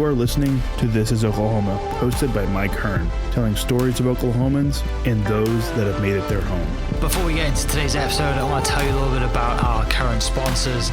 You are listening to This is Oklahoma, hosted by Mike Hearn, telling stories of Oklahomans and those that have made it their home. Before we get into today's episode, I want to tell you a little bit about our current sponsors,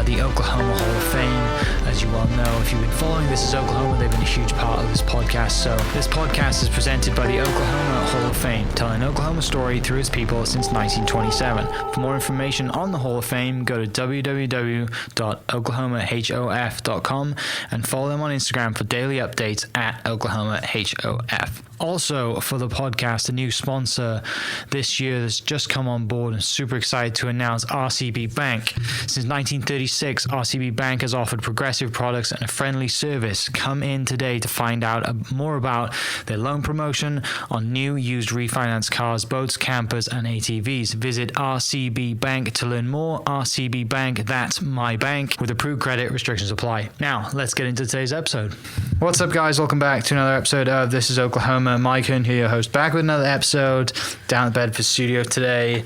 the Oklahoma Hall of Fame. As you well know, if you've been following This is Oklahoma, they've been a huge part of this podcast. So this podcast is presented by the Oklahoma Hall of Fame, telling an Oklahoma story through its people since 1927. For more information on the Hall of Fame, go to www.oklahomahof.com and follow them on Instagram for daily updates at oklahomahof. Also, for the podcast, a new sponsor this year that's just come on board and super excited to announce RCB Bank. Since 1936, RCB Bank has offered progressive products and a friendly service. Come in today to find out more about their loan promotion on new, used, refinance cars, boats, campers, and ATVs. Visit RCB Bank to learn more. RCB Bank, that's my bank. With approved credit, restrictions apply. Now, let's get into today's episode. What's up, guys? Welcome back to another episode of This is Oklahoma. Mike Hearn here, your host, back with another episode down at Bedford Studio today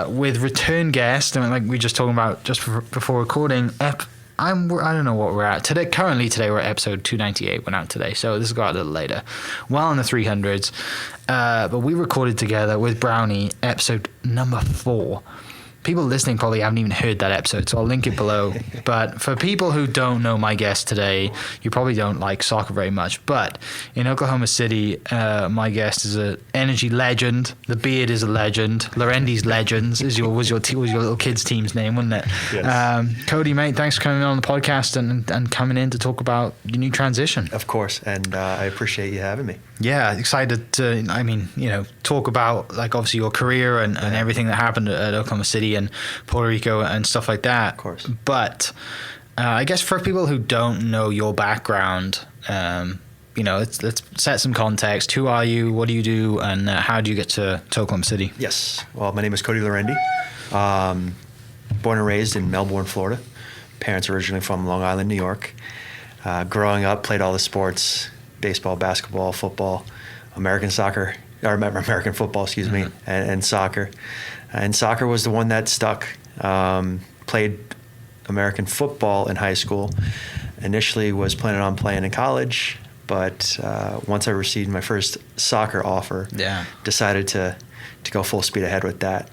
with return guest. And like we just talking about just before recording, I don't know what we're at today. Currently today we're at episode 298. Went out today, so this got a little later. Well in the 300s, but we recorded together with Brownie episode number 4. People listening probably haven't even heard that episode, so I'll link it below. But for people who don't know my guest today, you probably don't like soccer very much. But in Oklahoma City, my guest is an energy legend. The beard is a legend. Laurendi's Legends was your little kids' team's name, wasn't it? Yes. Cody, mate, thanks for coming on the podcast and coming in to talk about your new transition. Of course, and I appreciate you having me. Yeah, excited to, talk about, like, obviously your career and everything that happened at Oklahoma City and Puerto Rico and stuff like that. Of course. But I guess for people who don't know your background, let's set some context. Who are you? What do you do? And how do you get to Oklahoma City? Yes. Well, my name is Cody Laurendi. Born and raised in Melbourne, Florida. Parents originally from Long Island, New York. Growing up, played all the sports: baseball, basketball, football, American football, and soccer. And soccer was the one that stuck. Played American football in high school. Initially was planning on playing in college, but once I received my first soccer offer, decided to go full speed ahead with that.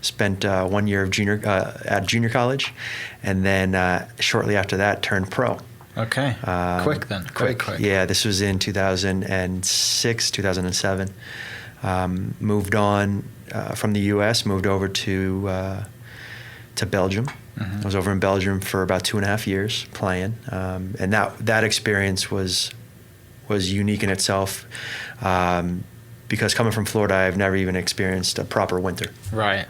Spent 1 year of at junior college, and then shortly after that turned pro. Okay. Quick then. Quick. Yeah, this was in 2006, 2007. Moved on from the U.S., moved over to Belgium. Mm-hmm. I was over in Belgium for about 2.5 years playing, and that experience was unique in itself. Because coming from Florida, I've never even experienced a proper winter. Right.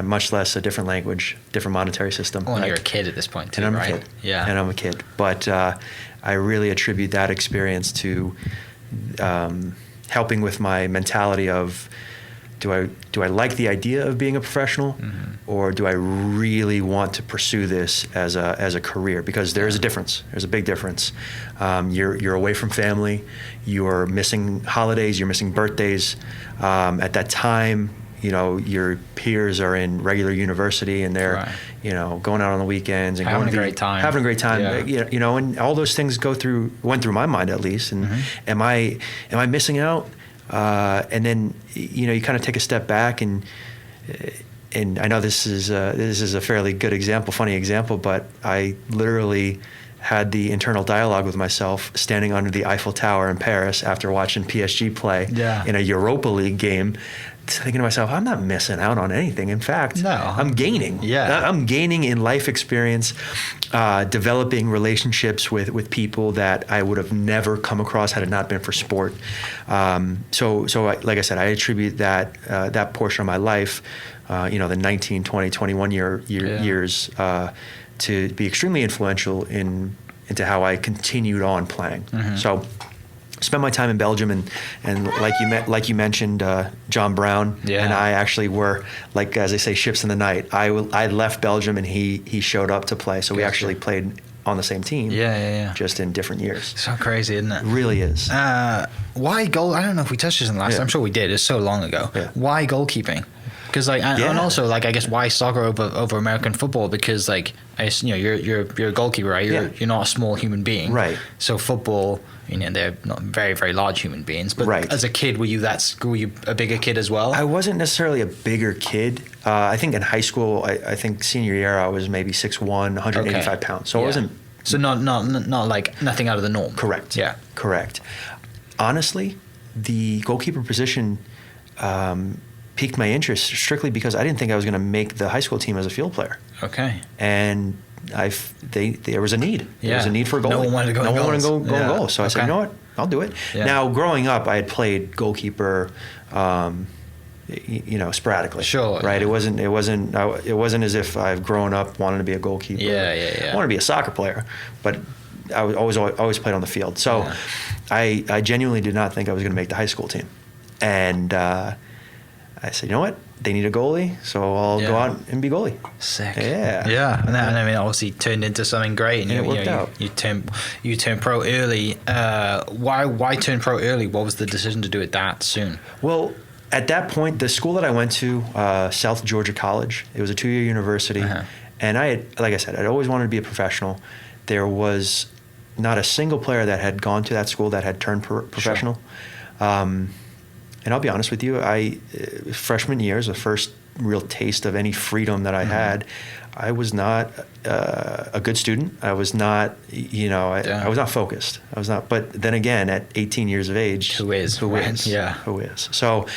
Much less a different language, different monetary system. Well, and you're a kid at this point too, and I'm right? a kid. Yeah. And I'm a kid. But I really attribute that experience to helping with my mentality of, do I like the idea of being a professional, mm-hmm. or do I really want to pursue this as a career? Because there is a difference. There's a big difference. You're away from family. You're missing holidays. You're missing birthdays. At that time, your peers are in regular university and they're, going out on the weekends and having a great time. Yeah. And all those things went through my mind at least. And mm-hmm. am I missing out? And then you kind of take a step back and I know this is a fairly good example, funny example, but I literally had the internal dialogue with myself standing under the Eiffel Tower in Paris after watching PSG play in a Europa League game, thinking to myself, I'm not missing out on anything. In fact, I'm gaining. Yeah. I'm gaining in life experience, developing relationships with people that I would have never come across had it not been for sport. So like I said, I attribute that portion of my life, the 19, 20, 21 years, to be extremely influential into how I continued on playing. Mm-hmm. So spent my time in Belgium, and like you mentioned, John Brown and I actually were, like, as they say, ships in the night. I left Belgium and he showed up to play, so we actually played on the same team. Just in different years. So crazy, isn't it? It really is. Why goal? I don't know if we touched this in the last. I'm sure we did. It's so long ago. Yeah. Why goalkeeping? because like, and also like, I guess why soccer over American football? Because like, you're a goalkeeper, right? You're not a small human being, right? So football, they're not very, very large human beings. But right. As a kid, were you a bigger kid as well? I wasn't necessarily a bigger kid. I think in high school, I think senior year, I was maybe 6'1", 185 pounds. So I wasn't. So not like nothing out of the norm. Correct. Yeah. Correct. Honestly, the goalkeeper position piqued my interest strictly because I didn't think I was going to make the high school team as a field player. Okay. And there was a need. There was a need for a goalie. No one wanted to go in goal. So I said, you know what? I'll do it. Yeah. Now, growing up, I had played goalkeeper, sporadically. Sure. Right. Yeah. It wasn't as if I've grown up wanting to be a goalkeeper. Yeah. I wanted to be a soccer player, but I always played on the field. So I genuinely did not think I was going to make the high school team. And I said, you know what? They need a goalie, so I'll go out and be goalie. Sick. Yeah. And I mean, obviously turned into something great. And it worked out. You turned pro early. Why turn pro early? What was the decision to do it that soon? Well, at that point, the school that I went to, South Georgia College, it was a 2-year university. And like I said, I'd always wanted to be a professional. There was not a single player that had gone to that school that had turned professional. Sure. And I'll be honest with you, freshman year is the first real taste of any freedom that I had. I was not a good student. I was not, I was not focused. I was not. But then again, at 18 years of age, who is? Yeah. Who is? So,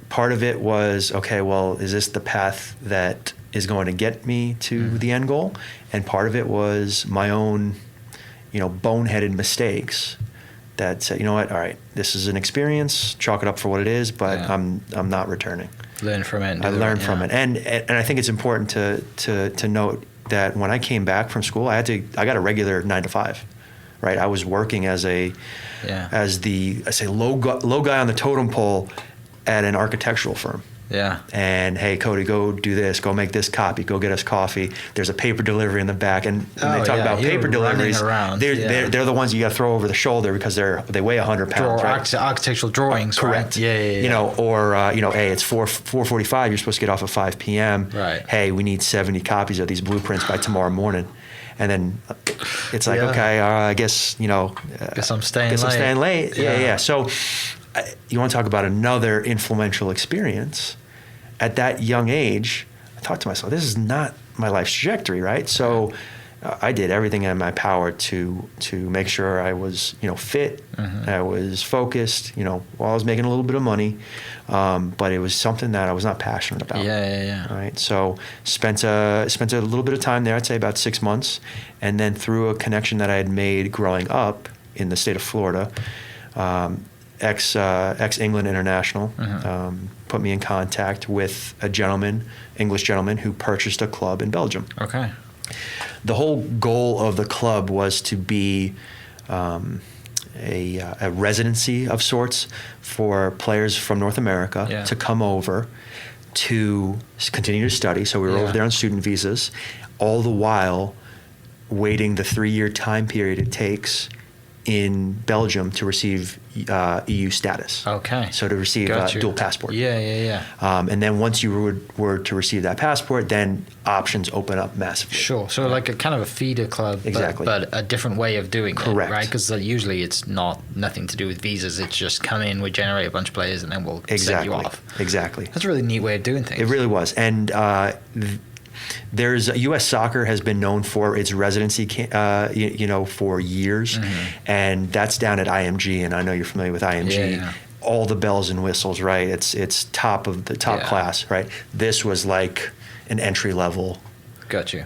part of it was, okay, well, is this the path that is going to get me to the end goal? And part of it was my own, boneheaded mistakes that said, you know what, all right, this is an experience, chalk it up for what it is, but I'm not returning. Learn from it. I learned from it. And I think it's important to note that when I came back from school, I got a regular 9 to 5, right? I was working as the low guy on the totem pole at an architectural firm. Yeah. And hey, Cody, go do this. Go make this copy. Go get us coffee. There's a paper delivery in the back, and when they talk about paper deliveries, they're the ones you got to throw over the shoulder because they weigh 100 pounds. Right? Architectural drawings. Correct. Right? Yeah. Hey, it's 4:45. You're supposed to get off at 5 p.m. Right. Hey, we need 70 copies of these blueprints by tomorrow morning. And then it's like, okay, I guess Guess I'm staying late. Yeah. So you want to talk about another influential experience? At that young age, I thought to myself, this is not my life's trajectory, right? So I did everything in my power to make sure I was, fit, I was focused, while I was making a little bit of money, but it was something that I was not passionate about. Yeah. Right. So spent a little bit of time there. I'd say about 6 months, and then through a connection that I had made growing up in the state of Florida, ex England international, put me in contact with a English gentleman who purchased a club in Belgium. Okay. The whole goal of the club was to be a residency of sorts for players from North America to come over to continue to study. So we were over there on student visas, all the while waiting the 3-year time period it takes in Belgium to receive EU status. Okay. So to receive dual passport. Yeah. And then once you were to receive that passport, then options open up massively. Sure. So like a kind of a feeder club, exactly, but a different way of doing Correct. It, right? Because usually it's nothing to do with visas. It's just come in, we generate a bunch of players, and then we'll send you off. Exactly. That's a really neat way of doing things. It really was. And U.S. soccer has been known for its residency, for years, and that's down at IMG. And I know you're familiar with IMG. Yeah. All the bells and whistles, right? It's top of the top class, right? This was like an entry level. Got you.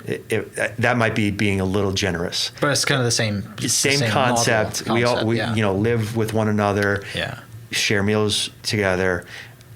That might be being a little generous, but it's kind of the same concept. We live with one another. Yeah. Share meals together.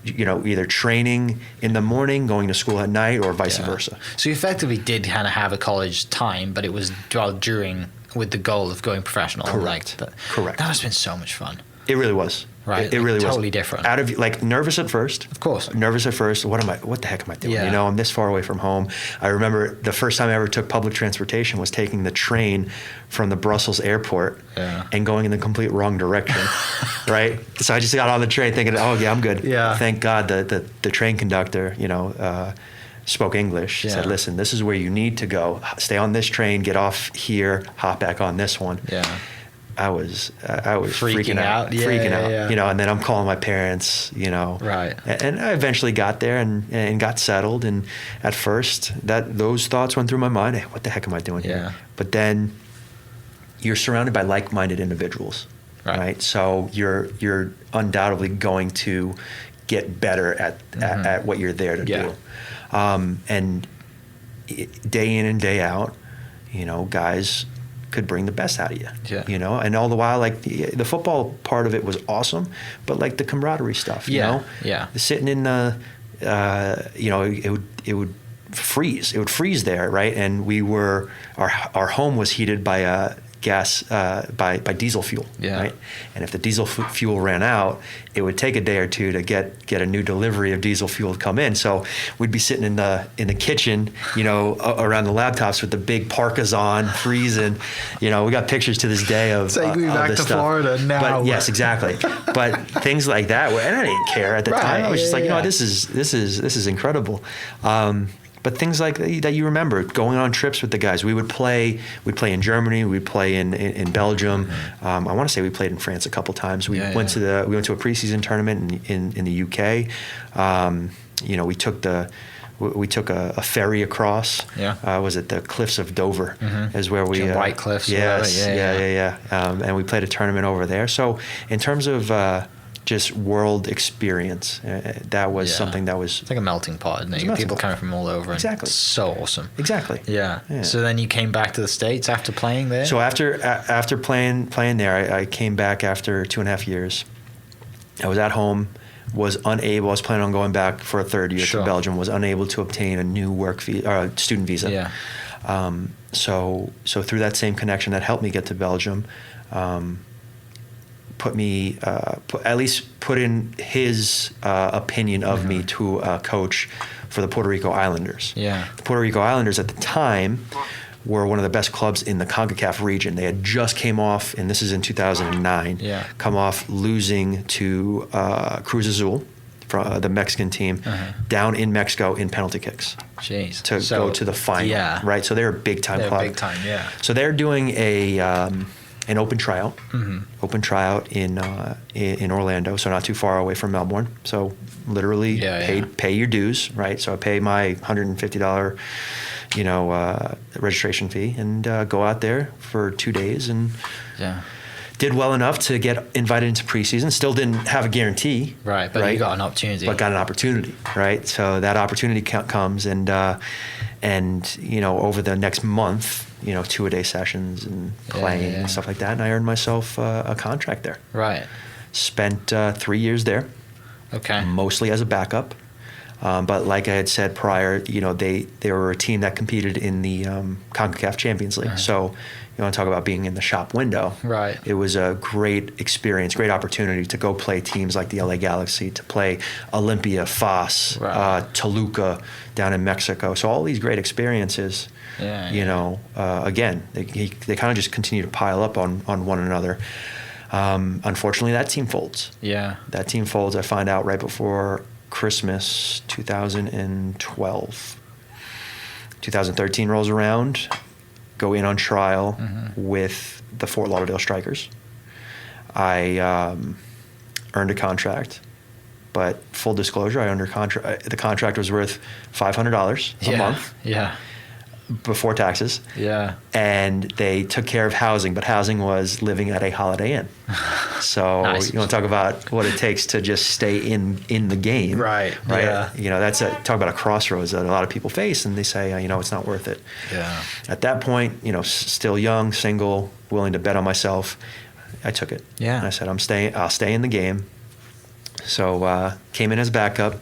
Either training in the morning, going to school at night, or vice versa. So you effectively did kind of have a college time, but it was during with the goal of going professional. Correct. Correct. That must have been so much fun. It really was. Right. It really totally was different. out of like nervous at first. Of course. Nervous at first. What the heck am I doing? Yeah. You know, I'm this far away from home. I remember the first time I ever took public transportation was taking the train from the Brussels airport and going in the complete wrong direction. Right. So I just got on the train thinking, oh yeah, I'm good. Yeah. Thank God the train conductor, you know, spoke English. Yeah. Said, listen, this is where you need to go. Stay on this train, get off here, hop back on this one. Yeah. I was freaking out. Yeah, freaking yeah, out. yeah. You know, and then I'm calling my parents, you know. Right. And I eventually got there and got settled. And at first, those thoughts went through my mind. Hey, what the heck am I doing here? But then you're surrounded by like-minded individuals, right? So you're undoubtedly going to get better at what you're there to do. And day in and day out, you know, guys could bring the best out of you, you know, and all the while, like the football part of it was awesome, but like the camaraderie stuff, you know, sitting in the, you know, it would freeze there, right? And our home was heated by gas, by diesel fuel, right? And if the diesel fuel ran out, it would take a day or two to get a new delivery of diesel fuel to come in. So we'd be sitting in the kitchen, you know, around the laptops with the big parkas on, freezing. You know, we got pictures to this day of take me back this to stuff. Florida now. But yes, exactly. But things like that, and I didn't care at the time. I was just like, you know, this is incredible. But things like that you remember, going on trips with the guys. We'd play in Germany. We'd play in Belgium. I want to say we played in France a couple times. We went to a preseason tournament in the UK. You know, we took a ferry across. Was it the Cliffs of Dover? Is where we White Cliffs. Yes, and we played a tournament over there. So in terms of just world experience, that was something that was... It's like a melting pot, isn't it? People coming from all over. Exactly. It's so awesome. Exactly. Yeah. So then you came back to the States after playing there? So after playing there, I came back after 2.5 years. I was at home, I was planning on going back for a third year to Belgium, was unable to obtain a new student visa. Yeah. So through that same connection that helped me get to Belgium, put in his opinion of me to a coach for the Puerto Rico Islanders. Yeah. The Puerto Rico Islanders at the time were one of the best clubs in the CONCACAF region. They had just came off, and this is in 2009, come off losing to Cruz Azul, the Mexican team, down in Mexico in penalty kicks. Jeez. To go to the final, right? So they're a big-time club. Big time, yeah. So they're doing an open tryout, in Orlando, so not too far away from Melbourne. So literally pay your dues, right? So I pay my $150, you know, registration fee and go out there for 2 days and did well enough to get invited into preseason. Still didn't have a guarantee, right? But you got an opportunity. But got an opportunity, right? So that opportunity comes, and you know, over the next month, you know, 2-a-day sessions and playing and stuff like that, and I earned myself a contract there. Right. Spent 3 years there. Okay. Mostly as a backup, but like I had said prior, you know, they were a team that competed in the CONCACAF Champions League. So you want to talk about being in the shop window. Right. It was a great experience, great opportunity to go play teams like the LA Galaxy, to play Olympia, FAS, Toluca down in Mexico. So all these great experiences, you know, again, they kind of just continue to pile up on one another. Unfortunately, that team folds. Yeah. That team folds. I find out right before Christmas 2012. 2013 rolls around. Go in on trial with the Fort Lauderdale Strikers. I earned a contract, but full disclosure, the contract was worth $500 a month. Yeah. Before taxes. Yeah. And they took care of housing, but housing was living at a Holiday Inn. So nice. You want to talk about what it takes to just stay in the game. Right. Yeah. You know, talk about a crossroads that a lot of people face, and they say, you know, it's not worth it. Yeah. At that point, you know, still young, single, willing to bet on myself, I took it. Yeah. And I said, I'll stay in the game. So came in as backup,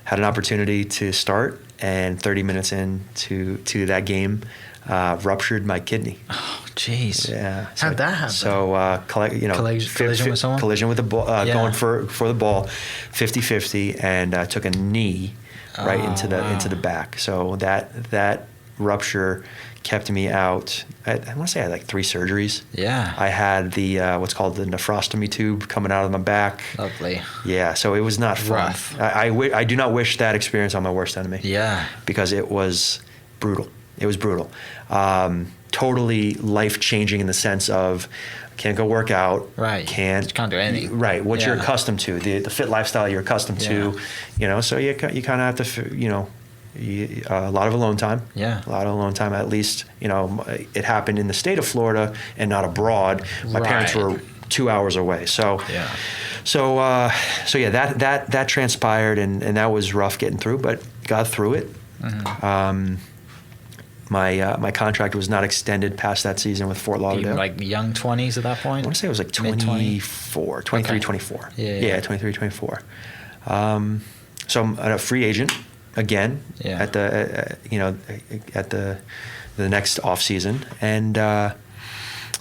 had an opportunity to start, and 30 minutes into that game, ruptured my kidney. Oh, Jeez. Yeah. How'd that happen? So, Collision with someone? Collision with the ball, Yeah. going for the ball, 50-50, and took a knee right into the back. So that rupture kept me out. I want to say I had like 3 surgeries. Yeah. I had the what's called the nephrostomy tube coming out of my back. Lovely. Yeah, so it was not fun. Rough. I do not wish that experience on my worst enemy. Yeah. Because it was brutal. It was brutal. Totally life-changing in the sense of can't go work out. Right. Can't do anything. Right. What you're Yeah. accustomed to, the fit lifestyle you're accustomed to, so you kind of have to, a lot of alone time. Yeah. A lot of alone time. At least, it happened in the state of Florida and not abroad. My parents Right. were 2 hours away. So, Yeah. so yeah, that transpired, and that was rough getting through, but got through it. Mm-hmm. My contract was not extended past that season with Fort Lauderdale. Even like young 20s at that I point? want to say it was like Mid-20? 23, Okay. 24. Yeah. 23, 24. So I'm a free agent again Yeah. at the next off season, and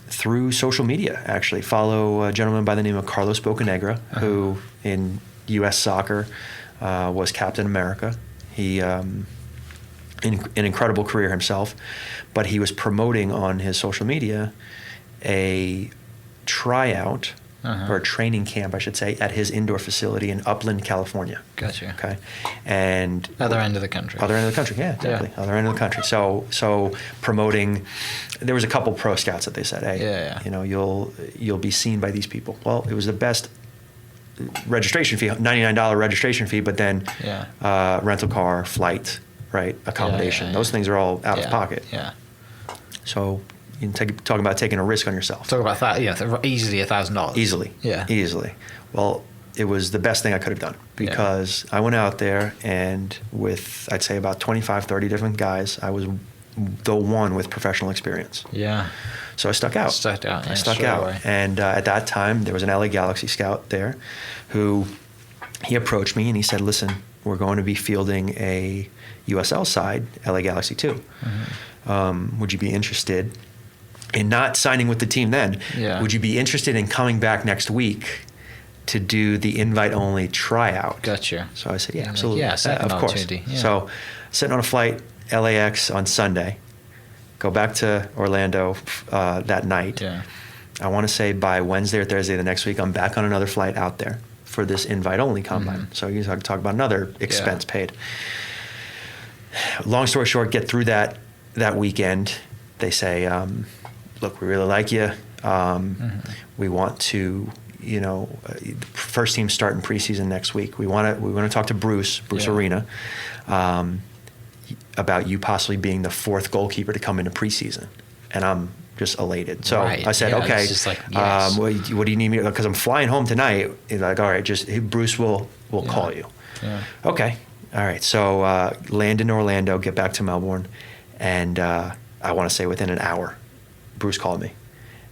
through social media actually follow a gentleman by the name of Carlos Bocanegra, who in U.S. soccer was Captain America. He an incredible career himself, but he was promoting on his social media a tryout or a training camp, I should say, at his indoor facility in Upland, California. Gotcha. Okay, and Other end of the country. other end of the country, yeah, exactly. Other end of the country. So promoting. There was a couple pro scouts that they said, hey, you'll be seen by these people. Well, it was the best registration fee, $99 registration fee, but then rental car, flight, right, accommodation. Those things are all out of pocket. Yeah. So you can talk about taking a risk on yourself. Talk about that. Yeah, easily $1,000. Easily. Yeah. Easily. Well, it was the best thing I could have done because I went out there and with, I'd say about 25, 30 different guys, I was the one with professional experience. Yeah. So I stuck out. I stuck out. Away. And at that time, there was an LA Galaxy scout there who he approached me and he said, listen, we're going to be fielding a USL side, LA Galaxy 2. Mm-hmm. Would you be interested in not signing with the team then? Yeah. Would you be interested in coming back next week to do the invite-only tryout? Gotcha. So I said, yeah, absolutely. Yeah, second of course. opportunity. Yeah. So sitting on a flight, LAX on Sunday, go back to Orlando that night. Yeah. I want to say by Wednesday or Thursday the next week, I'm back on another flight out there for this invite-only combine. Mm-hmm. So you talk about another expense paid. Long story short, get through that weekend. They say, look, we really like you. We want to, the first team starting preseason next week. We want to talk to Bruce Arena, about you possibly being the 4th goalkeeper to come into preseason. And I'm just elated. So I said, okay, it's just like, yes. what do you need me? Because I'm flying home tonight. He's like, all right, Bruce will call you. Yeah. Okay. All right. So land in Orlando, get back to Melbourne. And I want to say within an hour, Bruce called me.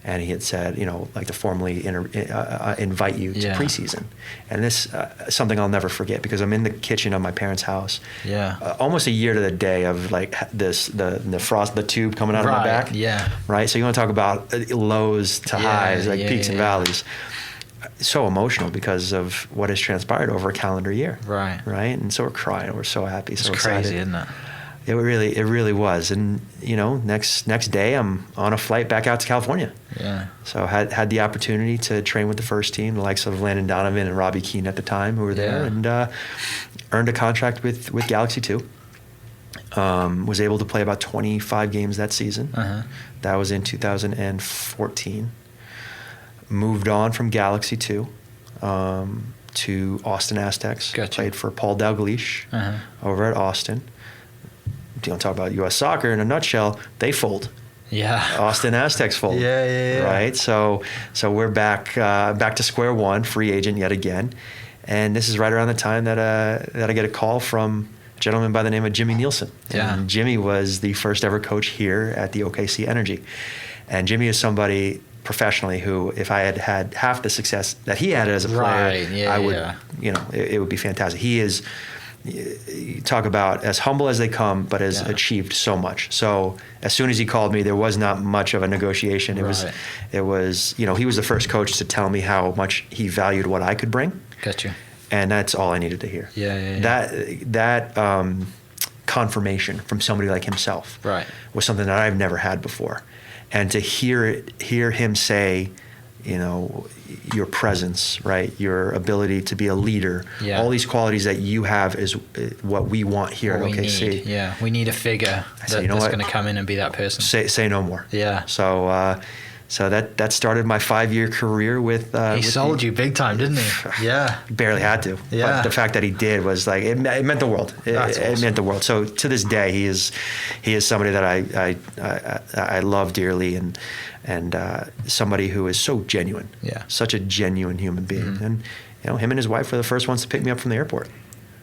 And he had said, like to formally invite you to preseason. And this something I'll never forget because I'm in the kitchen of my parents' house. Yeah. Almost a year to the day of like the tube coming out of my back. Yeah. Right. So you want to talk about lows to highs, like peaks and valleys. So emotional because of what has transpired over a calendar year. Right. Right. And so we're crying. We're so happy. It's so crazy, excited. isn't it? It really was. And next day I'm on a flight back out to California. Yeah. So had the opportunity to train with the first team, the likes of Landon Donovan and Robbie Keane at the time who were there, and earned a contract with Galaxy 2. Was able to play about 25 games that season. That was in 2014. Moved on from Galaxy 2 to Austin Aztecs. Gotcha. Played for Paul Dalglish over at Austin. You want to talk about U.S. soccer in a nutshell, they fold. Yeah. Austin Aztecs fold. Yeah. Right? So we're back to square one, free agent yet again. And this is right around the time that I get a call from a gentleman by the name of Jimmy Nielsen. Yeah. And Jimmy was the first ever coach here at the OKC Energy. And Jimmy is somebody professionally who, if I had half the success that he had as a player, I would, it would be fantastic. He is you talk about as humble as they come, but has achieved so much. So as soon as he called me, there was not much of a negotiation. It was, he was the first coach to tell me how much he valued what I could bring. Gotcha. And that's all I needed to hear. That confirmation from somebody like himself was something that I've never had before. And to hear him say, your presence, right? Your ability to be a leader, all these qualities that you have is what we want here at OKC. Yeah, we need a figure that's going to come in and be that person. Say no more. Yeah. So that started my 5-year career with. He sold you big time, didn't he? Yeah. Barely had to. Yeah. But the fact that he did was like it meant the world. It meant the world. So to this day, he is somebody that I love dearly and somebody who is so genuine. Yeah. Such a genuine human being. Mm-hmm. And him and his wife were the first ones to pick me up from the airport.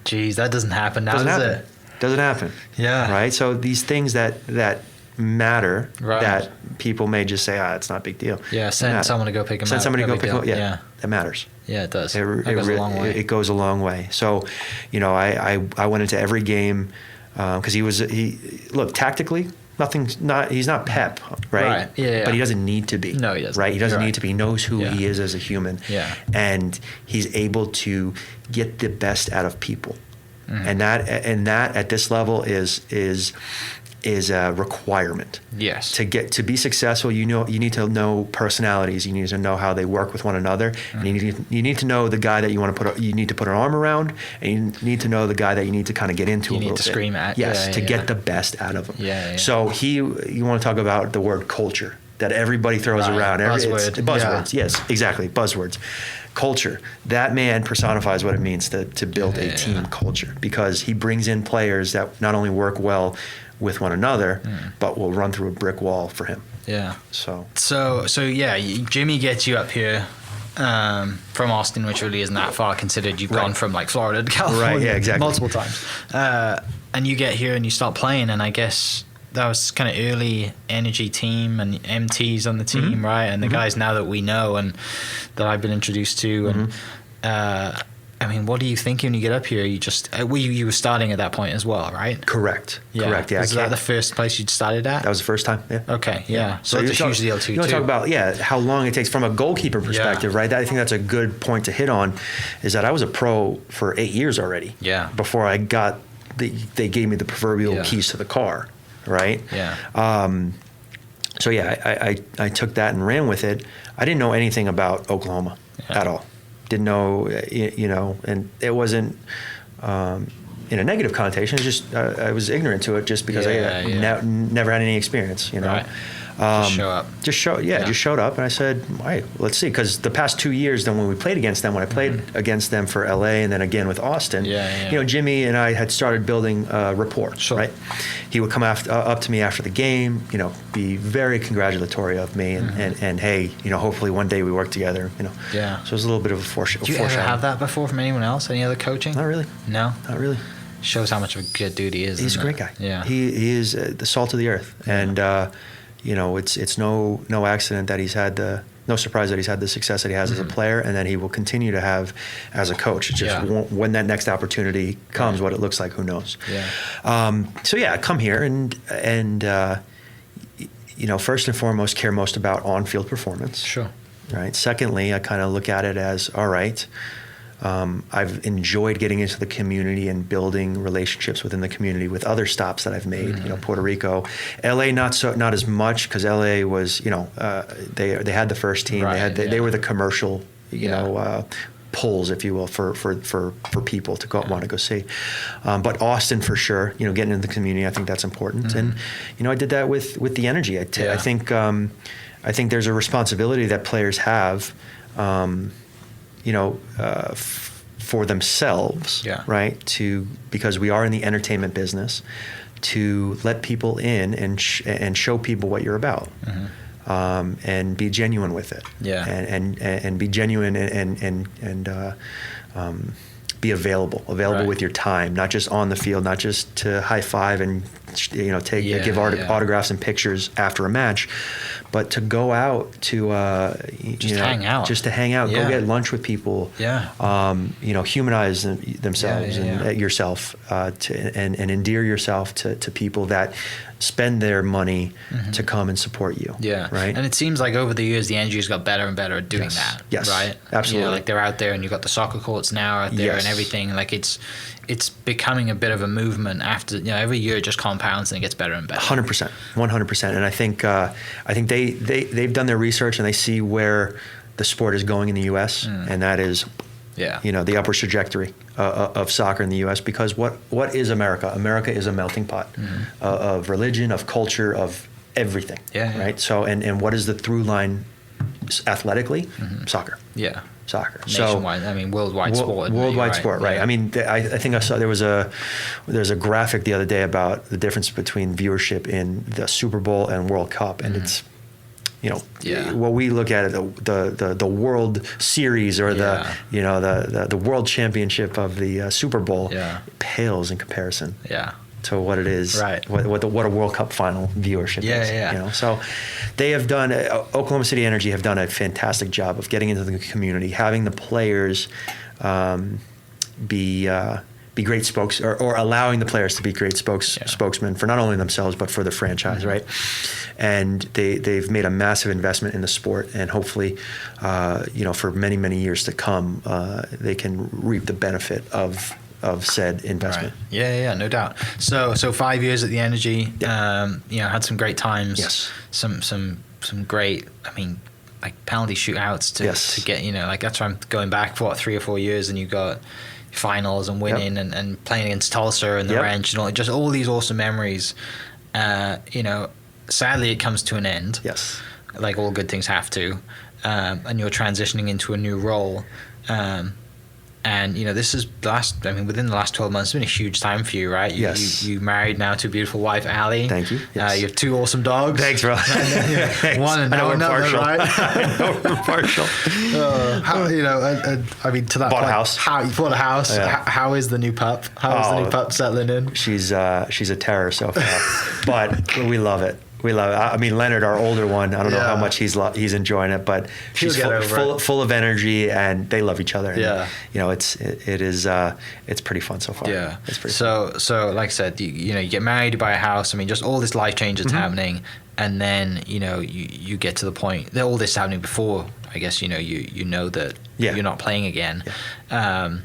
Jeez, that doesn't happen now, does it? Doesn't happen. Yeah. Right. So these things that matter that people may just say, it's not a big deal. Yeah, send someone to go pick them up. Send somebody to go pick them up. Yeah, that matters. Yeah, it does. It goes a long way. It goes a long way. So, I went into every game because tactically, he's not Pep, right? Yeah. But he doesn't need to be. No, he doesn't. Right? He doesn't need to be. He knows who he is as a human. Yeah. And he's able to get the best out of people. Mm-hmm. And that at this level is a requirement. Yes. To be successful, you need to know personalities. You need to know how they work with one another. Mm-hmm. And you need to know the guy that you need to put an arm around, and you need to know the guy that you need to kind of get into a little bit. You need to scream at. Yes, to get the best out of him. Yeah. So you want to talk about the word culture that everybody throws around. Buzzwords. Yes, exactly. Buzzwords. Culture. That man personifies what it means to build a team culture, because he brings in players that not only work well with one another, but will run through a brick wall for him. Yeah. So Jimmy gets you up here from Austin, which really isn't that far considered you've gone from like Florida to California. Right, yeah, exactly. Multiple times. And you get here and you start playing, and I guess that was kind of early energy team and MTs on the team, right? And the guys now that we know and that I've been introduced to. And what are you thinking when you get up here? You just you were starting at that point as well, right? Correct. Yeah. Correct. Yeah. Was that the first place you'd started at? That was the first time. Yeah. Okay. Yeah. So it's a huge deal too. You want to talk about how long it takes from a goalkeeper perspective, right? I think that's a good point to hit on. Is that I was a pro for 8 years already. Yeah. Before I got they gave me the proverbial keys to the car, right? Yeah. I took that and ran with it. I didn't know anything about Oklahoma at all. Didn't know, and it wasn't in a negative connotation. It's just I was ignorant to it just because I never had any experience, Right. Just show up. Just showed up, and I said, "All right, let's see." Because the past 2 years, then when we played against them, when I played against them for LA, and then again with Austin, Jimmy and I had started building rapport. Sure. Right? He would come up to me after the game, be very congratulatory of me, and hey, hopefully one day we work together. Yeah. So it was a little bit of a foreshadow. Do you ever have that before from anyone else? Any other coaching? Not really. No. Not really. Shows how much of a good dude he is. He's a great guy. Yeah. He is the salt of the earth, and it's no accident that he's had no surprise that he's had the success that he has as a player, and that he will continue to have as a coach. It's just when that next opportunity comes, what it looks like, who knows? Yeah. I come here and first and foremost care most about on-field performance. Sure. Right. Secondly, I kind of look at it as, all right, I've enjoyed getting into the community and building relationships within the community with other stops that I've made. Puerto Rico, LA, not as much, because LA was, they had the first team. Right, They were the commercial, pulls, if you will, for people to want to go see. But Austin, for sure, getting into the community, I think that's important. And I did that with the energy. I think there's a responsibility that players have. For themselves, right? Because we are in the entertainment business, to let people in and show people what you're about, and be genuine with it, and be genuine and be available right. with your time, not just on the field, not just to high five and give autographs and pictures after a match, but to go out to hang out, go get lunch with people, humanize themselves and yourself, and endear yourself to people that spend their money to come and support you. Yeah. Right. And it seems like over the years, the NG's got better and better at doing that. Yes. Right. Absolutely. Like they're out there, and you've got the soccer courts now out there and everything. Like it's becoming a bit of a movement after, every year it just compounds and it gets better and better. 100%. 100%. And I think they've done their research, and they see where the sport is going in the U.S. And that is, the upward trajectory of soccer in the U.S. Because what is America? America is a melting pot of religion, of culture, of everything. Yeah. Right. So and what is the through line athletically? Soccer. Yeah. Soccer. Nationwide. Worldwide sport. Worldwide sport. Right. Yeah. I mean, I think I saw there's a graphic the other day about the difference between viewership in the Super Bowl and World Cup, and it's. What we look at the World Series or the World Championship of the Super Bowl pales in comparison to what it is, what a World Cup final viewership is. So they have done, Oklahoma City Energy have done a fantastic job of getting into the community, having the players be great spokes, or allowing the players to be great spokesmen for not only themselves but for the franchise, right? And they've made a massive investment in the sport, and hopefully, for many, many years to come, they can reap the benefit of said investment. Right. Yeah, no doubt. So 5 years at the Energy, had some great times. Yes. Some great, like penalty shootouts to get, that's why I'm going back for 3 or 4 years, and you got finals and winning and playing against Tulsa and the Wrench and just all these awesome memories. Sadly it comes to an end. Yes. Like all good things have to. And you're transitioning into a new role. And this is within the last 12 months, it's been a huge time for you, right? You married now to a beautiful wife, Allie. Thank you. Yes. You have 2 awesome dogs. Thanks, bro. One and now another, partial. right? I know we're partial. To that bought point, a house. How you bought a house? Yeah. How is the new pup? How is the new pup settling in? She's a terror so far, but we love it. We love it. Leonard, our older one, I don't know how much he's enjoying it, but she's full of energy, and they love each other. And, it's pretty fun so far. Yeah. It's pretty fun. So like I said, you get married, you buy a house. Just all this life change that's happening, and then you get to the point that all this is happening before. I guess you know that you're not playing again. Yeah.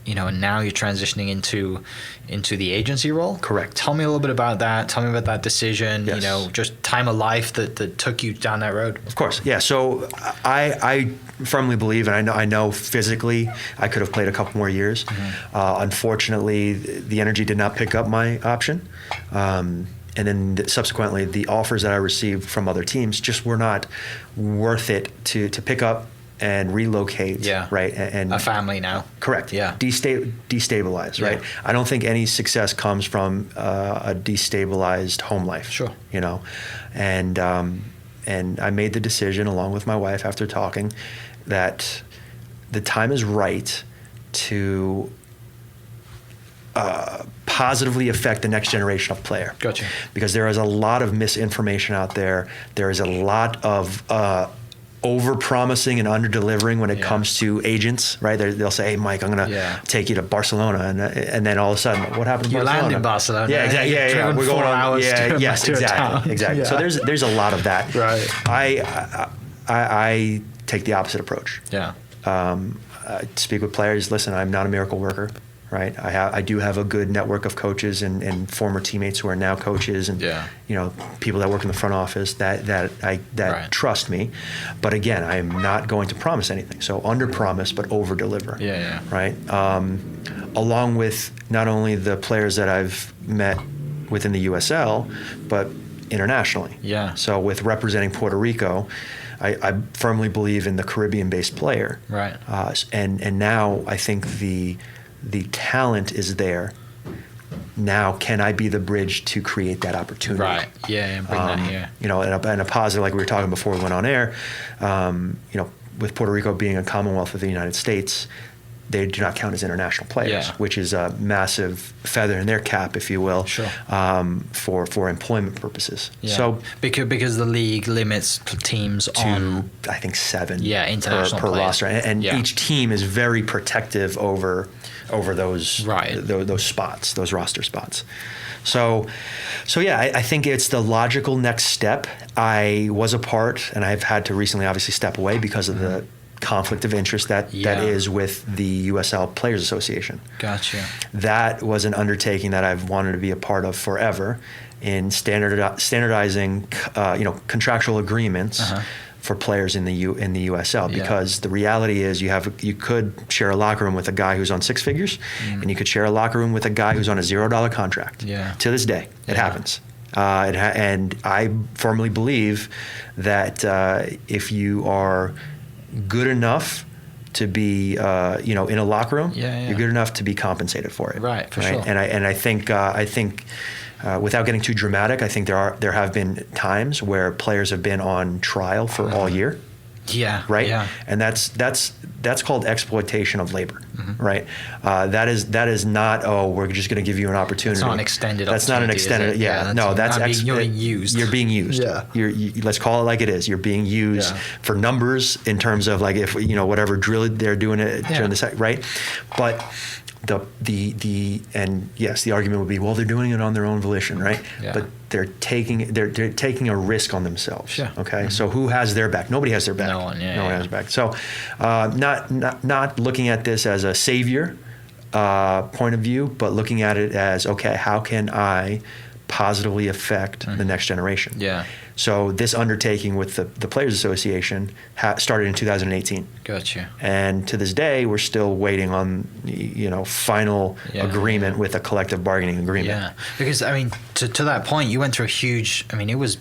And now you're transitioning into the agency role. Correct. Tell me a little bit about that. Tell me about that decision. Yes. Just time of life that took you down that road. Of course, yeah. So I firmly believe, and I know physically I could have played a couple more years. Unfortunately, the Energy did not pick up my option. And then subsequently, the offers that I received from other teams just were not worth it to pick up and relocate, right? And a family now. Correct. Yeah. Destabilize, right? I don't think any success comes from a destabilized home life. Sure. And I made the decision along with my wife after talking that the time is right to positively affect the next generation of player. Gotcha. Because there is a lot of misinformation out there. There is a lot of over-promising and under-delivering when it comes to agents, right? They'll say, "Hey, Mike, I'm going to take you to Barcelona," and then all of a sudden, what happened to Barcelona? You land in Barcelona. Yeah, exactly. Yeah. We're going 4 hours. Yes, exactly. Yeah. So there's a lot of that. Right. I take the opposite approach. Yeah. Speak with players. Listen, I'm not a miracle worker. Right, I do have a good network of coaches and former teammates who are now coaches, and people that work in the front office that trust me. But again, I am not going to promise anything. So under promise, but over deliver. Yeah. Right. Along with not only the players that I've met within the USL, but internationally. Yeah. So with representing Puerto Rico, I firmly believe in the Caribbean-based player. Right. And now I think the talent is there. Now, can I be the bridge to create that opportunity? Right. Yeah. Bring that here. And a positive, like we were talking before we went on air. With Puerto Rico being a Commonwealth of the United States, they do not count as international players, Yeah. which is a massive feather in their cap, if you will, Sure. For employment purposes. Yeah. So because the league limits teams to on I think 7 international per players. roster, and Yeah. each team is very protective over those Right. those spots, those roster spots. So yeah, I think it's the logical next step. I was a part, and I've had to recently obviously step away because of the conflict of interest that is with the USL Players Association. Gotcha. That was an undertaking that I've wanted to be a part of forever in standardizing contractual agreements for players in the USL, because the reality is you could share a locker room with a guy who's on 6 figures, and you could share a locker room with a guy who's on a $0 contract. Yeah. To this day, it happens. And I firmly believe that if you are good enough to be in a locker room, you're good enough to be compensated for it. Right, for sure. And I think without getting too dramatic, I think there have been times where players have been on trial for all year. Yeah. Right. Yeah. And that's called exploitation of labor. Right. That is not, we're just going to give you an opportunity. It's not an extended. That's not an extended. You're being used. You're being used. Yeah. Let's call it like it is. You're being used for numbers in terms of like if whatever drill they're doing it during the right. But the argument would be, well, they're doing it on their own volition, right? Yeah. But they're taking a risk on themselves. Sure. Okay. So who has their back? Nobody has their back. No one. No one has their back. So not looking at this as a savior point of view, but looking at it as, okay, how can I positively affect the next generation? Yeah. So this undertaking with the Players Association started in 2018. Gotcha. And to this day, we're still waiting on final agreement with a collective bargaining agreement. Yeah, because I mean, to that point, you went through a huge. I mean, it was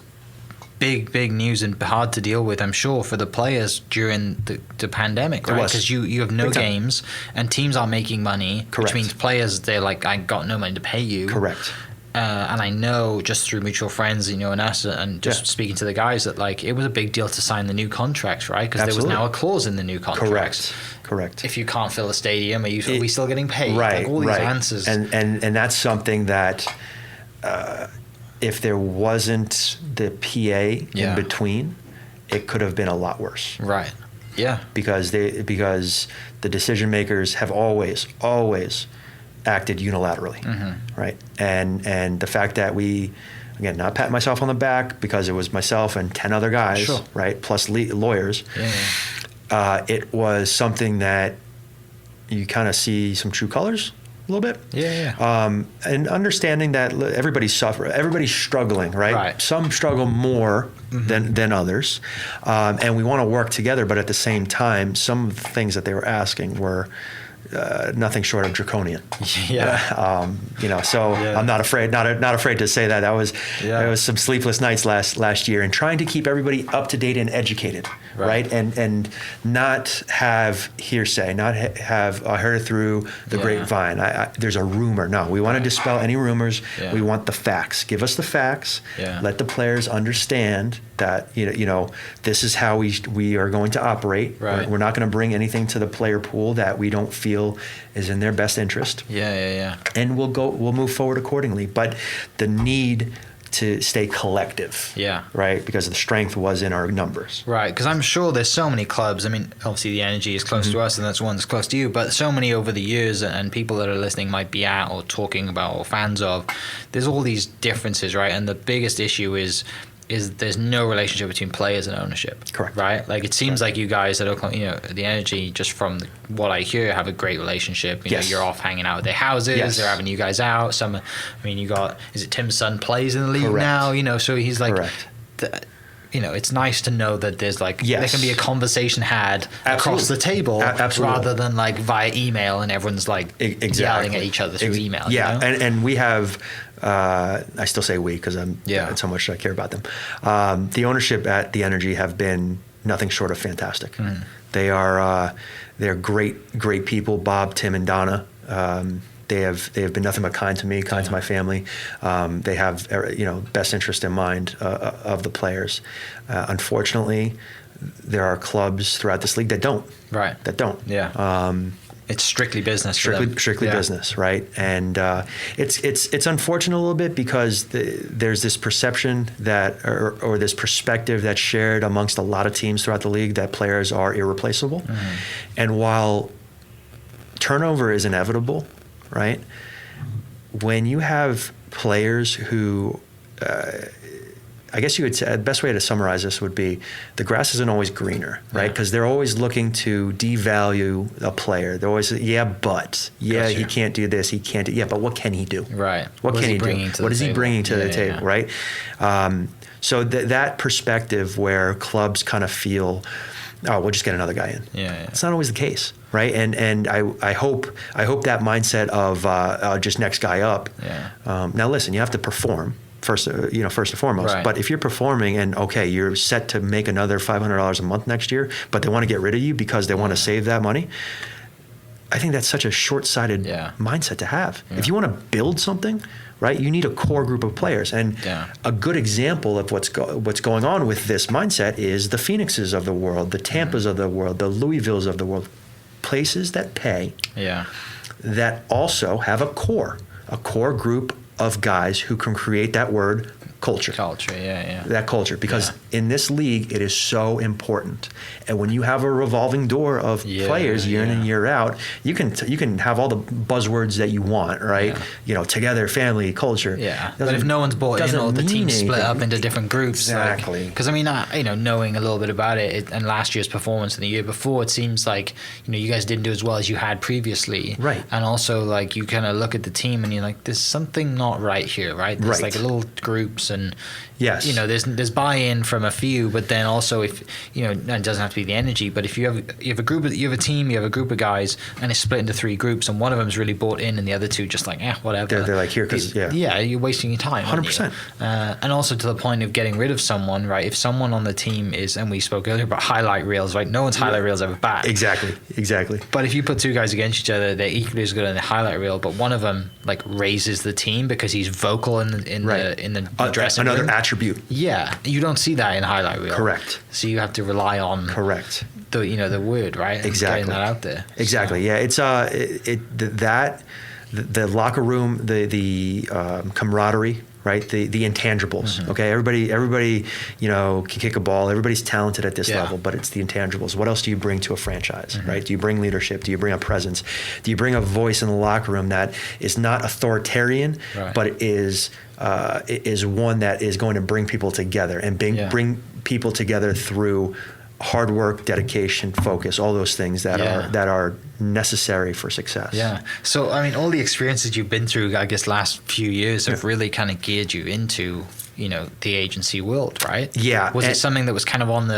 big news and hard to deal with, I'm sure, for the players during the pandemic, right? Because you have no games and teams aren't making money, Correct. which means players, they're like, I got no money to pay you. Correct. And I know just through mutual friends, and us, and just speaking to the guys, that like it was a big deal to sign the new contracts, right? Because there was now a clause in the new contracts. Correct. If you can't fill a stadium, are we still getting paid? Right. Like all these answers. And that's something that if there wasn't the PA in between, it could have been a lot worse. Right. Yeah. Because the decision makers have always acted unilaterally, right? And the fact that we, again, not pat myself on the back because it was myself and 10 other guys, right, plus lawyers. It was something that you kind of see some true colors a little bit. And understanding that everybody's struggling, right? Some struggle more than others, and we want to work together. But at the same time, some of the things that they were asking were nothing short of draconian. I'm not afraid to say that. There was some sleepless nights last year, and trying to keep everybody up to date and educated, right? And not have hearsay, not have I heard it through the grapevine. There's a rumor. No, we want to dispel any rumors. We want the facts. Give us the facts. Let the players understand that this is how we are going to operate. We're not going to bring anything to the player pool that we don't feel is in their best interest. And we'll move forward accordingly. But the need to stay collective, right? Because the strength was in our numbers. Right, because I'm sure there's so many clubs. I mean, obviously the Energy is close to us, and that's one that's close to you, but so many over the years, and people that are listening might be at or talking about or fans of, there's all these differences, right? And the biggest issue is there's no relationship between players and ownership. Correct. Right? Like it seems like you guys at Oklahoma, the Energy, just from what I hear, have a great relationship. You know, you're off hanging out at their houses. They're having you guys out. You got, is it Tim's son plays in the league now? So he's like, it's nice to know that there's like, there can be a conversation had across the table rather than like via email and everyone's like yelling at each other through email. And we have, I still say we because that's how much I care about them. The ownership at the Energy have been nothing short of fantastic. They're great people. Bob, Tim, and Donna. They have been nothing but kind to me, kind to my family. They have best interest in mind of the players. Unfortunately, there are clubs throughout this league that don't. It's strictly business. Strictly business, right? And it's unfortunate a little bit because there's this perception that or this perspective that's shared amongst a lot of teams throughout the league that players are irreplaceable. Mm-hmm. And while turnover is inevitable, right? When you have players who I guess you would say the best way to summarize this would be the grass isn't always greener, right? Because they're always looking to devalue a player. They're always, but he can't do this, he can't do, but what can he do? Right. What can he do? What is he bringing to the table, right? So that perspective where clubs kind of feel, oh, we'll just get another guy in. It's not always the case, right? And I hope that mindset of just next guy up. Now listen, you have to perform. First and foremost. Right. But if you're performing and you're set to make another $500 a month next year, but they want to get rid of you because they want to save that money, I think that's such a short-sighted mindset to have. If you want to build something, right, you need a core group of players. And a good example of what's going on with this mindset is the Phoenixes of the world, the Tampas of the world, the Louisvilles of the world, places that pay, that also have a core group of guys who can create that word culture. That culture, because in this league it is so important. And when you have a revolving door of players year in and year out, you can have all the buzzwords that you want, right? Together, family, culture. But if no one's bought in, or the team's split up into different groups, exactly. Because knowing a little bit about it, and last year's performance and the year before, it seems like you guys didn't do as well as you had previously, right? And also you kind of look at the team and you're like, there's something not right here, right? There's little groups. And there's buy-in from a few, but then also if it doesn't have to be the energy, but if you have a team, you have a group of guys, and it's split into 3 groups, and one of them's really bought in, and the other 2 just whatever. They're like here because you're wasting your time. 100%. And also to the point of getting rid of someone, right? If someone on the team is, and we spoke earlier about highlight reels, right? No one's highlight reels ever bad. Exactly. But if you put 2 guys against each other, they're equally as good in the highlight reel, but one of them raises the team because he's vocal in the dressing room. Another attribute. Yeah, you don't see that in highlight reel. Correct. So you have to rely on the word, right? Exactly. Getting that out there. Exactly. So. Yeah, it's the locker room, the camaraderie, right? The intangibles. Mm-hmm. Okay, everybody can kick a ball. Everybody's talented at this level, but it's the intangibles. What else do you bring to a franchise, right? Do you bring leadership? Do you bring a presence? Do you bring a voice in the locker room that is not authoritarian, but it is one that is going to bring people together and bring people together through hard work, dedication, focus, all those things that are necessary for success. Yeah. So, all the experiences you've been through, I guess, last few years have really kind of geared you into, the agency world, right? Yeah. Was it something that was kind of on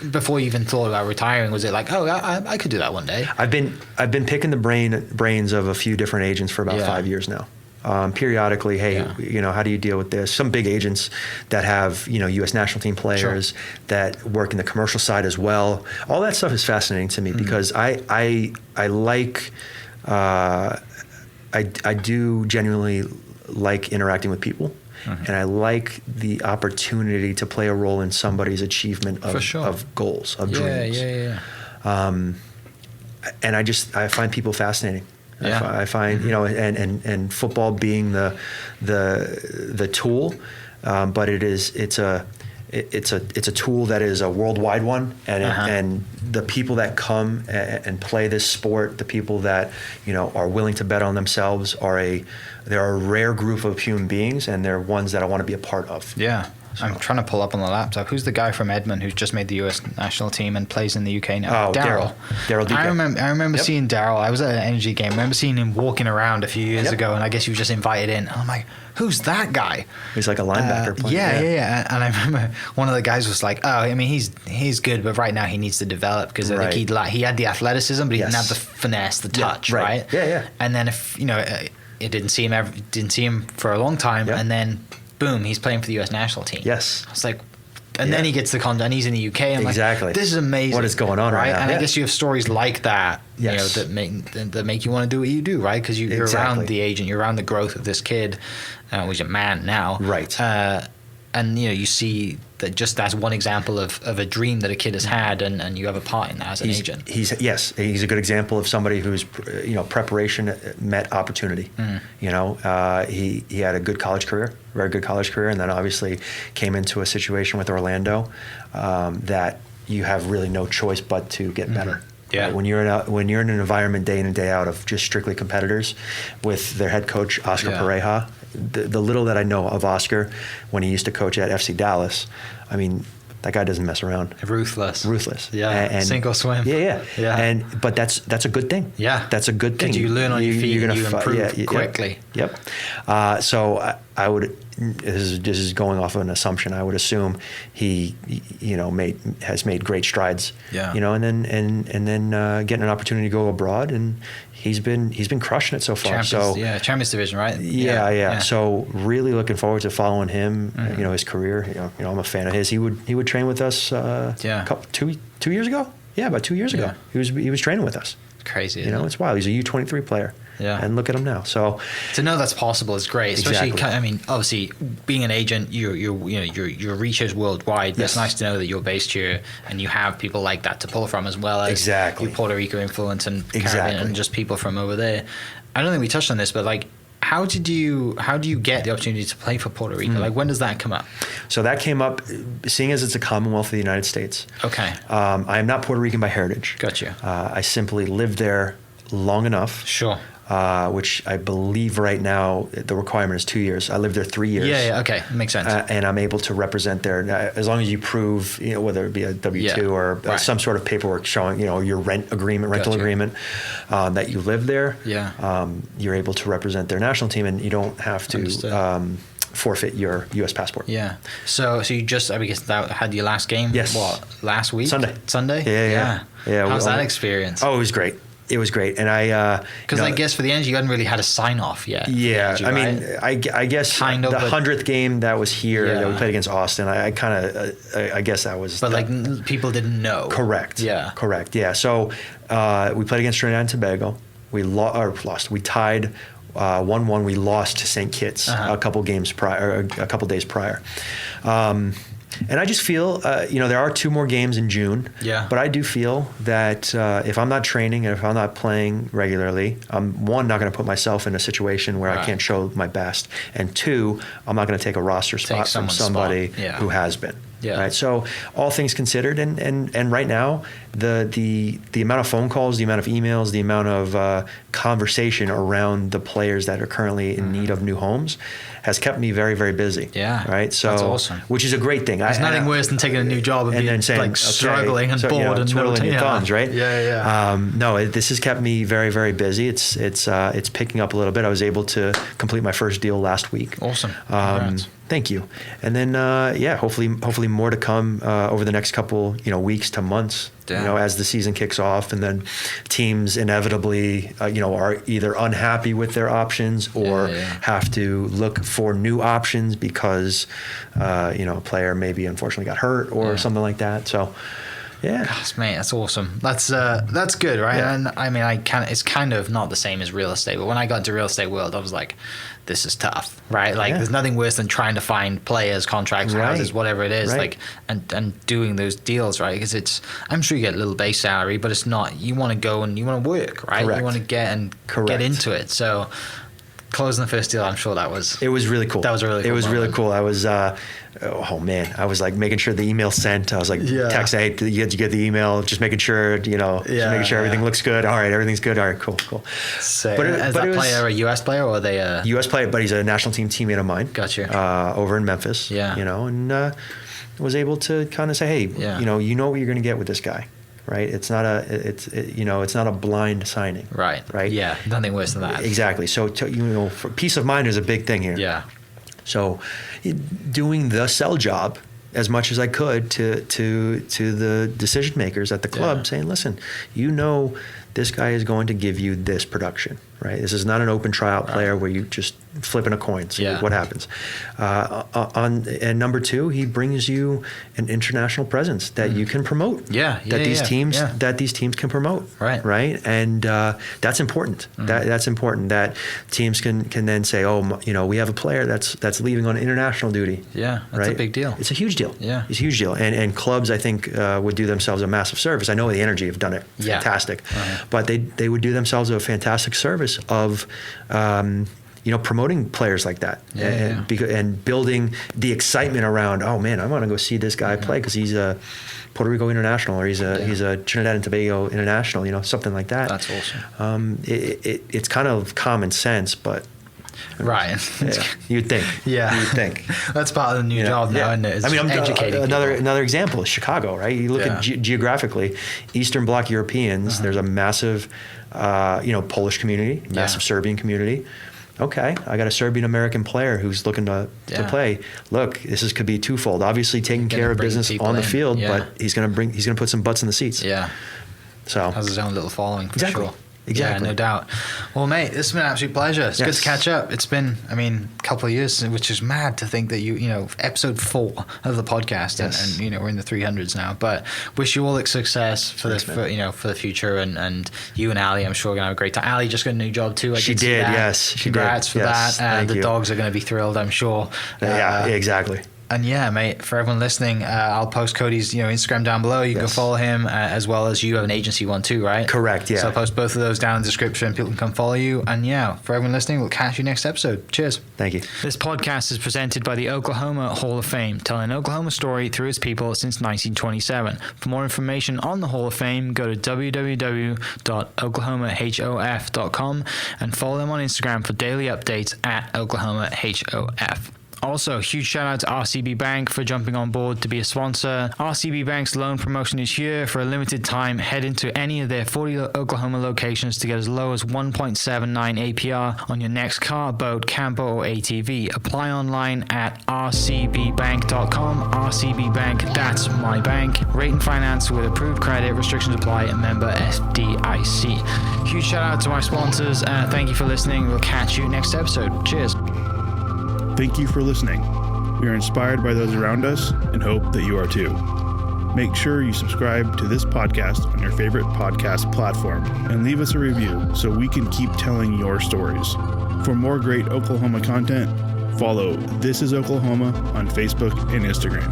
before you even thought about retiring? Was it like, I could do that one day? I've been picking the brains of a few different agents for about 5 years now. Periodically, how do you deal with this? Some big agents that have, U.S. national team players that work in the commercial side as well. All that stuff is fascinating to me because I do genuinely like interacting with people. And I like the opportunity to play a role in somebody's achievement of goals, of dreams. And I find people fascinating. I find and football being the tool, but it's a tool that is a worldwide one, and the people that come and play this sport, the people that are willing to bet on themselves they're a rare group of human beings, and they're ones that I want to be a part of. Yeah. So. I'm trying to pull up on the laptop. Who's the guy from Edmond who's just made the U.S. national team and plays in the UK now? Oh, Daryl. I remember seeing Daryl. I was at an energy game. I remember seeing him walking around a few years ago, and I guess he was just invited in. And I'm like, who's that guy? He's like a linebacker player. Yeah. And I remember one of the guys was like, he's good, but right now he needs to develop because I think he had the athleticism, but he didn't have the finesse, the touch, right? Yeah. And then if it didn't see him for a long time, and then. Boom, he's playing for the U.S. national team. Yes. It's like, and then he gets the content, and he's in the UK. I'm like, this is amazing. What is going on right now? And I guess you have stories like that, that make you want to do what you do, right? Because you're around the agent, you're around the growth of this kid, who's a man now. Right. and you see that just that's one example of a dream that a kid has had, and you have a part in that as an agent. He's a good example of somebody who's preparation met opportunity. He had a good college career, very good college career, and then obviously came into a situation with Orlando that you have really no choice but to get better. Yeah. Right? When you're in an environment day in and day out of just strictly competitors, with their head coach Oscar Pareja, the little that I know of Oscar when he used to coach at FC Dallas, I mean, that guy doesn't mess around. Ruthless. Yeah. And sink or swim. Yeah. But that's a good thing. Yeah. That's a good thing. You learn on your feet, and you improve quickly. Yep. So I would. This is going off of an assumption. I would assume he, has made great strides. Yeah. And then getting an opportunity to go abroad, and he's been crushing it so far. Champions Division, right? Yeah. So really looking forward to following him. His career. I'm a fan of his. He would train with us. 2 years ago. Yeah, about 2 years ago. He was training with us. It's crazy. It's wild. He's a U23 player. Yeah. And look at him now. So to know that's possible is great. Especially, exactly. I mean, obviously, being an agent, your reach is worldwide. But it's nice to know that you're based here and you have people like that to pull from, as well as your Puerto Rico influence and Caribbean and just people from over there. I don't think we touched on this, but how do you get the opportunity to play for Puerto Rico? When does that come up? So that came up, seeing as it's a Commonwealth of the United States. Okay. I am not Puerto Rican by heritage. Gotcha. I simply lived there long enough. Sure. Which I believe right now the requirement is 2 years. I lived there 3 years. Yeah, okay, makes sense. And I'm able to represent there as long as you prove, whether it be a W-2 or some sort of paperwork showing, your rental agreement, that you live there. Yeah. You're able to represent their national team, and you don't have to forfeit your U.S. passport. Yeah. So you just, I guess, that had your last game. Yes. Last week? Sunday. Yeah. How's that experience? Oh, it was great. It was great, and because I guess for the end you hadn't really had a sign off yet. Yeah, I mean, I guess the 100th game that was here that we played against Austin. I guess that was. But people didn't know. Correct. Yeah. Correct. Yeah. So we played against Trinidad and Tobago. We lost. We tied 1-1. We lost to St. Kitts a couple days prior. And I just feel, there are 2 more games in June. Yeah. But I do feel that if I'm not training and if I'm not playing regularly, I'm, 1, not going to put myself in a situation where I can't show my best. And 2, I'm not going to take a roster spot from somebody who has been. Yeah. Right. So all things considered, and right now, the amount of phone calls, the amount of emails, the amount of conversation around the players that are currently in need of new homes has kept me very, very busy. Yeah. Right. So that's awesome. Which is a great thing. There's nothing worse than taking a new job and being then saying, struggling and bored and twiddling your thumbs, right? Yeah. No, this has kept me very, very busy. It's picking up a little bit. I was able to complete my first deal last week. Awesome. Thank you. And then hopefully more to come over the next couple weeks to months. As the season kicks off, and then teams inevitably are either unhappy with their options or have to look for new options because a player maybe unfortunately got hurt or something like that. So. Yeah, gosh, mate, that's awesome. That's good, right? Yeah. And I mean, it's kind of not the same as real estate, but when I got into real estate world, I was like, this is tough, right? There's nothing worse than trying to find players, contracts, houses, whatever it is, and doing those deals, right? Because I'm sure you get a little base salary, but it's not. You want to go and you want to work, right? Correct. You want to get into it. So closing the first deal, I'm sure that was. It was really cool. That was a really cool. It was moment. really cool. I was. Oh man, I was making sure the email sent. I was text, hey, did you get the email? Just making sure, just making sure everything looks good. All right, everything's good. All right, cool. So, is that player a U.S. player or are they a U.S. player? But he's a national team teammate of mine. Gotcha. Over in Memphis. Yeah. And was able to kind of say, hey, you know what you're going to get with this guy. Right, it's not a blind signing. Right. Yeah, nothing worse than that. Exactly. So for peace of mind is a big thing here. Yeah. So, doing the sell job as much as I could to the decision makers at the club, saying, listen, this guy is going to give you this production, right? This is not an open tryout player where you just flipping a coin. See Yeah. what happens. And number two, he brings you an international presence that you can promote. That these teams can promote. Right. And that's important. That's important. That teams can then say, oh, we have a player that's leaving on international duty. Yeah, that's a big deal. It's a huge deal. Yeah, it's a huge deal. And clubs, I think, would do themselves a massive service. I know the Energy have done it fantastic, but they would do themselves a fantastic service of promoting players like that, and building the excitement around. Oh man, I want to go see this guy play because he's a Puerto Rico international, or he's a Trinidad and Tobago international. Something like that. That's awesome. It's kind of common sense, but. Right. You'd think. Yeah. You'd think. That's part of the new job now, isn't it? It's educating another example is Chicago, right? You look at geographically, Eastern Bloc Europeans, there's a massive, Polish community, massive Serbian community. Okay, I got a Serbian American player who's looking to play. Look, could be twofold. Obviously taking care of business on the field, but he's gonna put some butts in the seats. Yeah. So has his own little following for sure. Exactly. Yeah, no doubt. Well, mate, this has been an absolute pleasure. It's good to catch up. It's been, a couple of years, which is mad to think that episode 4 of the podcast, and we're in the 300s now. But wish you all success for this, for the future, and you and Ali, I'm sure are gonna have a great time. Ali just got a new job too. She did, yes. Congrats for that. The dogs are gonna be thrilled, I'm sure. Exactly. And mate, for everyone listening, I'll post Cody's Instagram down below. You can follow him, as well as you have an agency one too, right? Correct, yeah. So I'll post both of those down in the description. People can come follow you. And for everyone listening, we'll catch you next episode. Cheers. Thank you. This podcast is presented by the Oklahoma Hall of Fame, telling Oklahoma story through its people since 1927. For more information on the Hall of Fame, go to www.oklahomahof.com and follow them on Instagram for daily updates at oklahomahof. Also, huge shout out to RCB Bank for jumping on board to be a sponsor. RCB Bank's loan promotion is here for a limited time. Head into any of their 40 Oklahoma locations to get as low as 1.79 APR on your next car, boat, camper, or ATV. Apply online at rcbbank.com. RCB Bank, that's my bank. Rate and finance with approved credit. Restrictions apply. A member FDIC. Huge shout out to my sponsors. Thank you for listening. We'll catch you next episode. Cheers. Thank you for listening. We are inspired by those around us and hope that you are too. Make sure you subscribe to this podcast on your favorite podcast platform and leave us a review so we can keep telling your stories. For more great Oklahoma content, follow This Is Oklahoma on Facebook and Instagram.